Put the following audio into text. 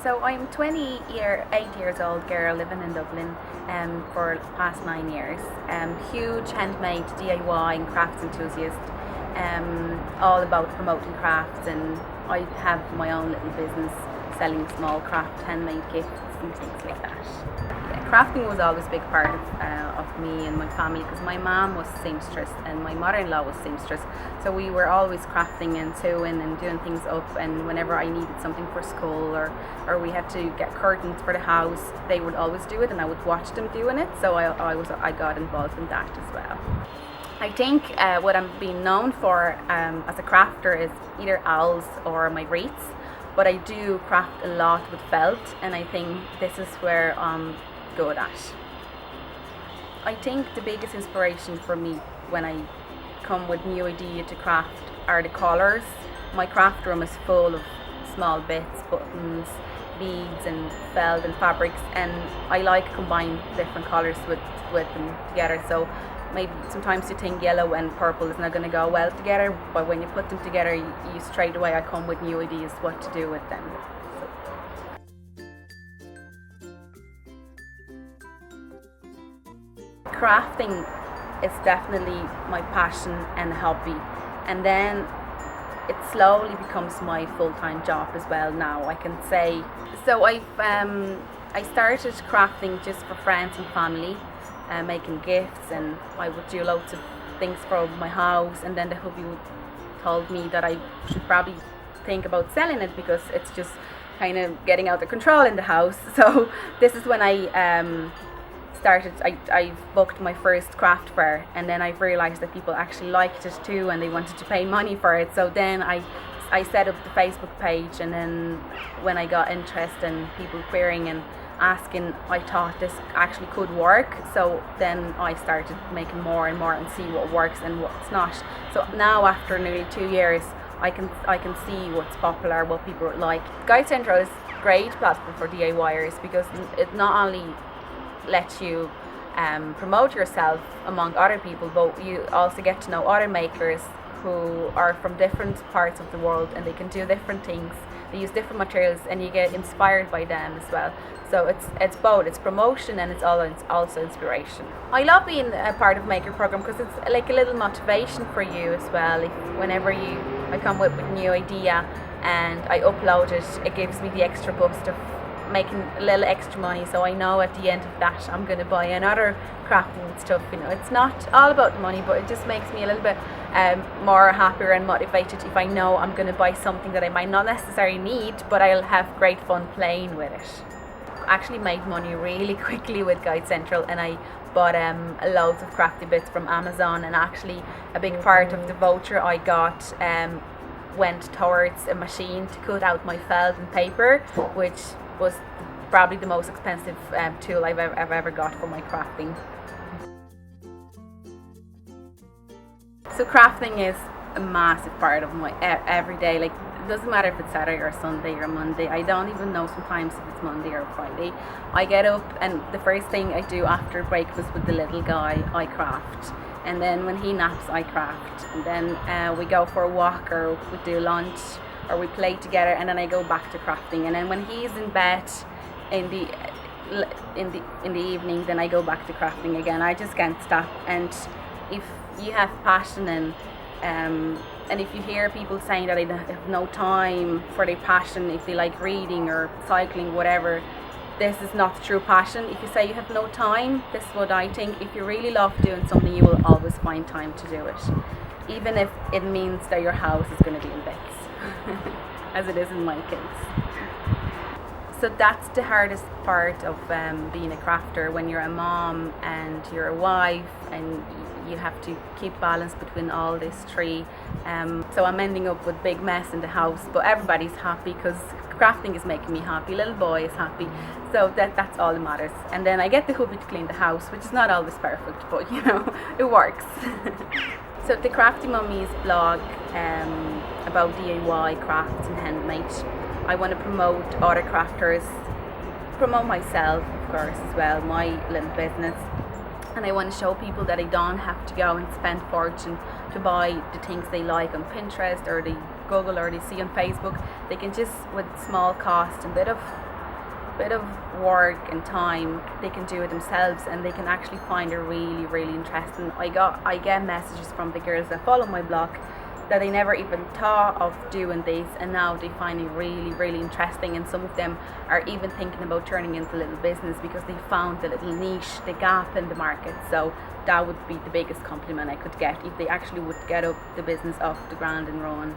So I'm 8 years old girl living in Dublin for the past 9 years. Huge handmade DIY and crafts enthusiast. All about promoting crafts, and I have my own little business selling small craft handmade gifts and things like that. Yeah, crafting was always a big part of me and my family because my mom was seamstress and my mother-in-law was seamstress, so we were always crafting and sewing and doing things up. And whenever I needed something for school or we had to get curtains for the house, they would always do it and I would watch them doing it, so I got involved in that as well. I think what I'm being known for as a crafter is either owls or my wreaths, but I do craft a lot with felt, and I think this is where I'm good at. I think the biggest inspiration for me when I come with new idea to craft are the colours. My craft room is full of small bits, buttons, beads and felt and fabrics, and I like combine different colours with them together. So maybe sometimes you think yellow and purple is not going to go well together, but when you put them together, you straight away I come with new ideas what to do with them. Crafting is definitely my passion and hobby, and then it slowly becomes my full-time job as well now, I can say. So I started crafting just for friends and family, making gifts, and I would do loads of things for my house, and then the hubby told me that I should probably think about selling it because it's just kind of getting out of control in the house. So this is when I I booked my first craft fair, and then I realised that people actually liked it too and they wanted to pay money for it. So then I set up the Facebook page, and then when I got interest and people querying and asking, I thought this actually could work. So then I started making more and more and see what works and what's not. So now after nearly 2 years, I can see what's popular, what people like. Guidecentral is a great platform for DIYers because it not only lets you promote yourself among other people, but you also get to know other makers who are from different parts of the world, and they can do different things. They use different materials, and you get inspired by them as well. So it's both. It's promotion and it's also inspiration. I love being a part of Maker program because it's like a little motivation for you as well. Whenever I come up with a new idea and I upload it, it gives me the extra boost of making a little extra money, so I know at the end of that I'm going to buy another crafting stuff. It's not all about the money, but it just makes me a little bit more happier and motivated if I know I'm going to buy something that I might not necessarily need, but I'll have great fun playing with it. I actually made money really quickly with Guidecentral, and I bought loads of crafty bits from Amazon, and actually a big part of the voucher I got went towards a machine to cut out my felt and paper, which was probably the most expensive tool I've ever got for my crafting. So crafting is a massive part of my everyday. Like, it doesn't matter if it's Saturday or Sunday or Monday. I don't even know sometimes if it's Monday or Friday. I get up and the first thing I do after breakfast with the little guy, I craft. And then when he naps, I craft. And then we go for a walk, or we do lunch, or we play together, and then I go back to crafting. And then when he's in bed in the evening, then I go back to crafting again. I just can't stop. And if you have passion and if you hear people saying that they have no time for their passion, if they like reading or cycling, whatever, this is not the true passion. If you say you have no time, this is what I think. If you really love doing something, you will always find time to do it, even if it means that your house is going to be in bits. As it is in my case. So that's the hardest part of being a crafter, when you're a mom and you're a wife and you have to keep balance between all these three. So I'm ending up with big mess in the house, but everybody's happy because crafting is making me happy, little boy is happy, so that's all that matters. And then I get the hubby to clean the house, which is not always perfect, but it works. So the Crafty Mummies blog about DIY crafts and handmade. I want to promote other crafters, promote myself of course as well, my little business, and I want to show people that they don't have to go and spend fortune to buy the things they like on Pinterest, or they Google or they see on Facebook, they can just, with small cost and bit of work and time, they can do it themselves, and they can actually find it really, really interesting. I get messages from the girls that follow my blog that they never even thought of doing this, and now they find it really, really interesting, and some of them are even thinking about turning into a little business because they found the little niche, the gap in the market. So that would be the biggest compliment I could get, if they actually would get up the business off the ground and run.